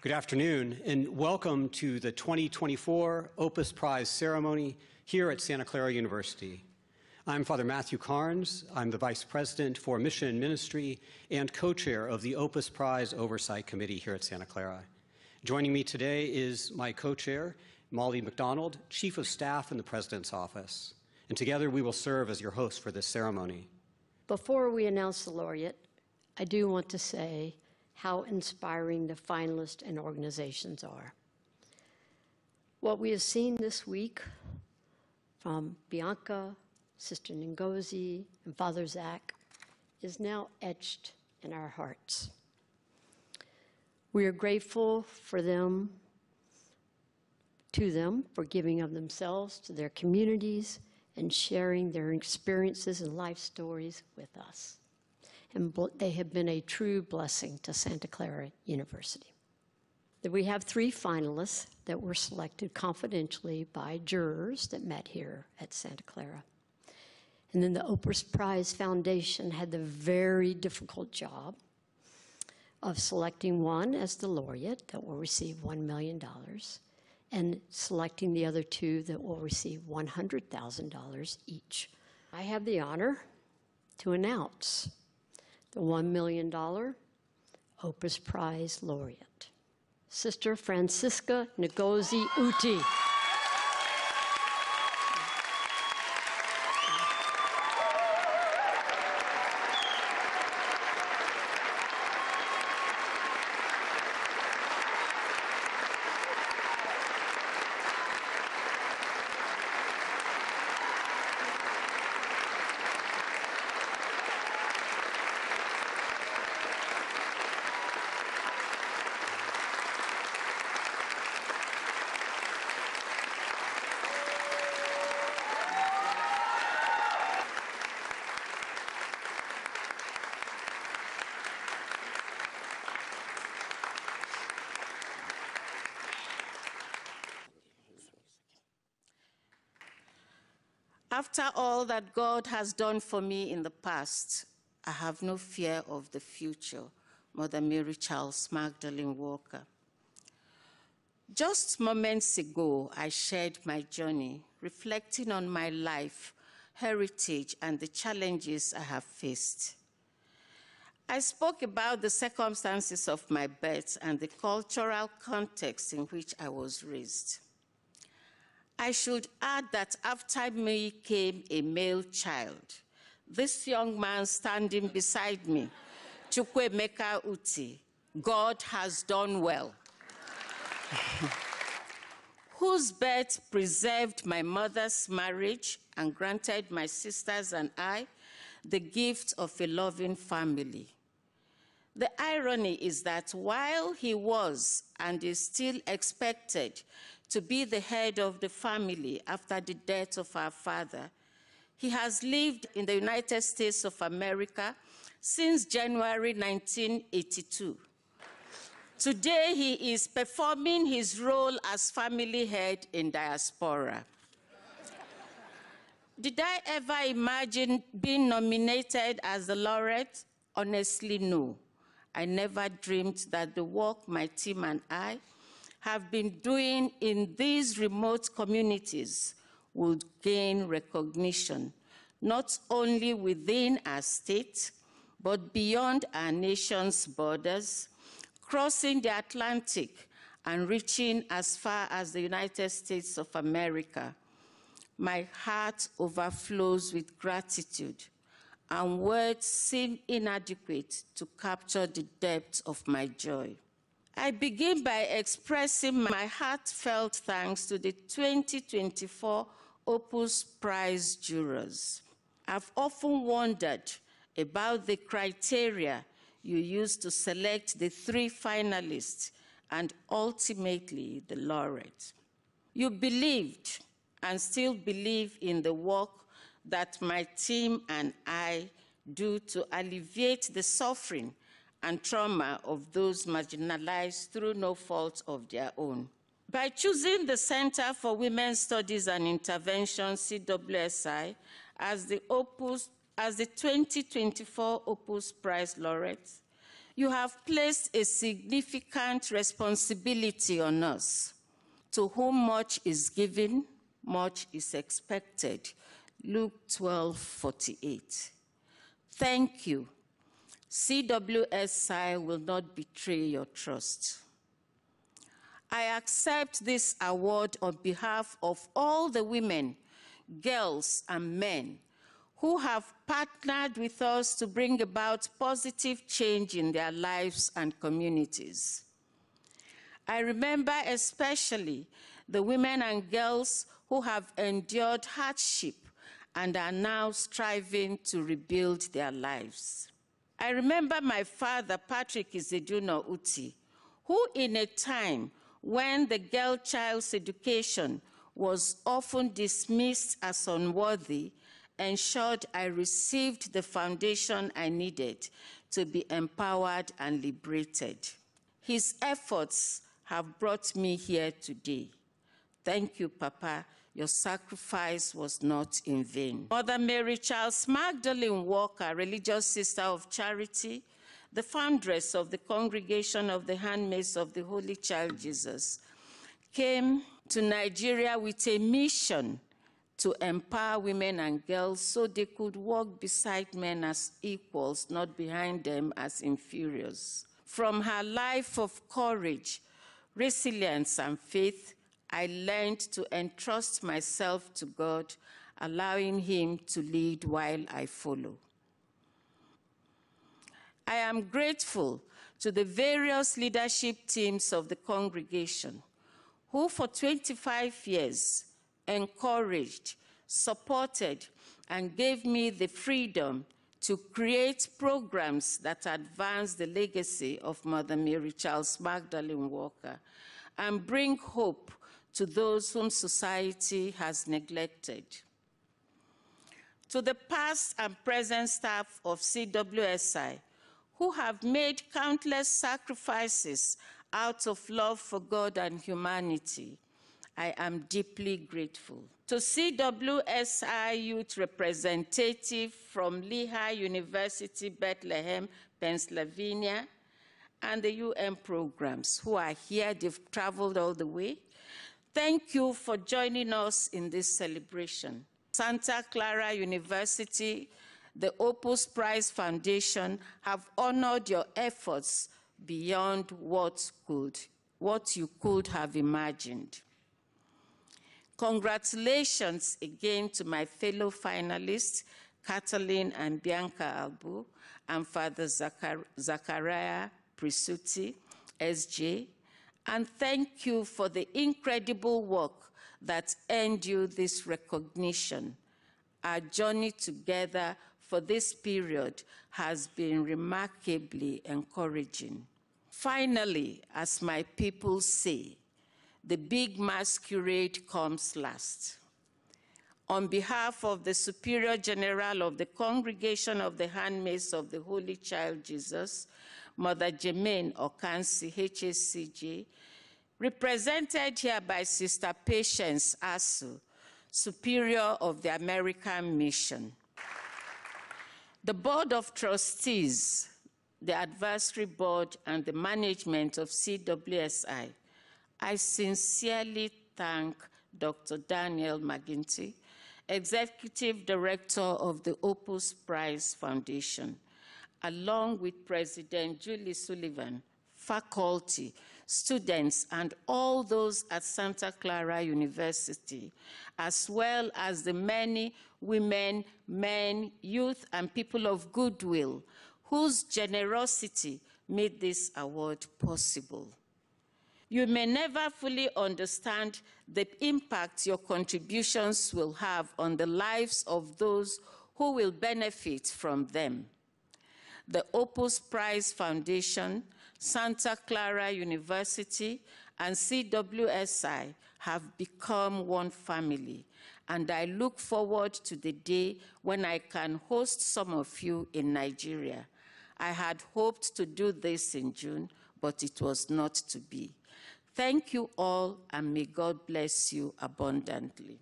Good afternoon, and welcome to the 2024 Opus Prize ceremony here at Santa Clara University. I'm Father Matthew Carnes. I'm the Vice President for Mission and Ministry and co-chair of the Opus Prize Oversight Committee here at Santa Clara. Joining me today is my co-chair, Molly McDonald, Chief of Staff in the President's Office. And together we will serve as your hosts for this ceremony. Before we announce the laureate, I do want to say how inspiring the finalists and organizations are. What we have seen this week from Bianca, Sister Ngozi, and Father Zach is now etched in our hearts. We are grateful for them, for giving of themselves to their communities and sharing their experiences and life stories with us. And they have been a true blessing to Santa Clara University. We have 3 finalists that were selected confidentially by jurors that met here at Santa Clara. And then the Opus Prize Foundation had the very difficult job of selecting one as the laureate that will receive $1 million and selecting the other 2 that will receive $100,000 each. I have the honor to announce the $1 million Opus Prize Laureate, Sister Francisca Ngozi Uti. After all that God has done for me in the past, I have no fear of the future. Mother Mary Charles Magdalen Walker. Just moments ago, I shared my journey, reflecting on my life, heritage, and the challenges I have faced. I spoke about the circumstances of my birth and the cultural context in which I was raised. I should add that after me came a male child. This young man standing beside me, Chukwuemeka Uti, God has done well, whose birth preserved my mother's marriage and granted my sisters and I the gift of a loving family. The irony is that while he was and is still expected to be the head of the family after the death of our father, he has lived in the United States of America since January 1982. Today, he is performing his role as family head in diaspora. Did I ever imagine being nominated as the laureate? Honestly, no. I never dreamed that the work my team and I have been doing in these remote communities would gain recognition, not only within our state, but beyond our nation's borders, crossing the Atlantic and reaching as far as the United States of America. My heart overflows with gratitude, and words seem inadequate to capture the depth of my joy. I begin by expressing my heartfelt thanks to the 2024 Opus Prize jurors. I've often wondered about the criteria you used to select the 3 finalists and ultimately the laureate. You believed and still believe in the work that my team and I do to alleviate the suffering and trauma of those marginalized through no fault of their own. By choosing the Center for Women's Studies and Intervention, CWSI, as the 2024 Opus Prize Laureate, You have placed a significant responsibility on us. To whom much is given, much is expected. Luke 12:48. Thank you. CWSI will not betray your trust. I accept this award on behalf of all the women, girls, and men who have partnered with us to bring about positive change in their lives and communities. I remember especially the women and girls who have endured hardship and are now striving to rebuild their lives. I remember my father, Patrick Izeduno Uti, who in a time when the girl child's education was often dismissed as unworthy, ensured I received the foundation I needed to be empowered and liberated. His efforts have brought me here today. Thank you, Papa. Your sacrifice was not in vain. Mother Mary Charles Magdalen Walker, religious sister of charity, the foundress of the Congregation of the Handmaids of the Holy Child Jesus, came to Nigeria with a mission to empower women and girls so they could walk beside men as equals, not behind them as inferiors. From her life of courage, resilience, and faith, I learned to entrust myself to God, allowing Him to lead while I follow. I am grateful to the various leadership teams of the congregation who for 25 years encouraged, supported, and gave me the freedom to create programs that advance the legacy of Mother Mary Charles Magdalen Walker and bring hope to those whom society has neglected. To the past and present staff of CWSI, who have made countless sacrifices out of love for God and humanity, I am deeply grateful. To CWSI youth representative from Lehigh University, Bethlehem, Pennsylvania, and the UN programs who are here, they've traveled all the way. Thank you for joining us in this celebration. Santa Clara University, the Opus Prize Foundation have honored your efforts beyond what you could have imagined. Congratulations again to my fellow finalists, Kathleen and Bianca Albu, and Father Zachariah Prisuti, SJ, and thank you for the incredible work that earned you this recognition. Our journey together for this period has been remarkably encouraging. Finally, as my people say, the big masquerade comes last. On behalf of the Superior General of the Congregation of the Handmaids of the Holy Child Jesus, Mother Jermaine Okansi, HHCJ, represented here by Sister Patience Asu, Superior of the American Mission. The Board of Trustees, the Advisory Board, and the management of CWSI, I sincerely thank Dr. Daniel McGinty, Executive Director of the Opus Prize Foundation, along with President Julie Sullivan, faculty, students, and all those at Santa Clara University, as well as the many women, men, youth, and people of goodwill whose generosity made this award possible. You may never fully understand the impact your contributions will have on the lives of those who will benefit from them. The Opus Prize Foundation, Santa Clara University, and CWSI have become one family, and I look forward to the day when I can host some of you in Nigeria. I had hoped to do this in June, but it was not to be. Thank you all, and may God bless you abundantly.